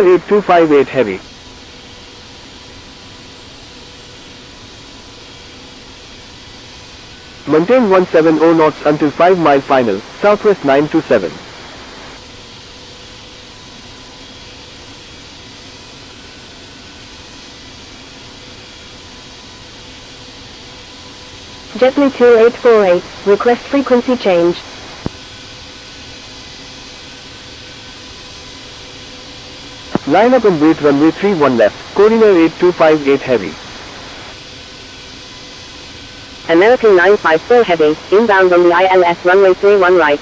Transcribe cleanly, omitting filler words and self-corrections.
8258 heavy. Maintain 170 knots until 5 mile final, southwest 927. JetBlue 2848, request frequency change. Line up and wait runway 31 left, Corridor 8258 heavy. American 954 heavy, inbound on the ILS runway 31 right.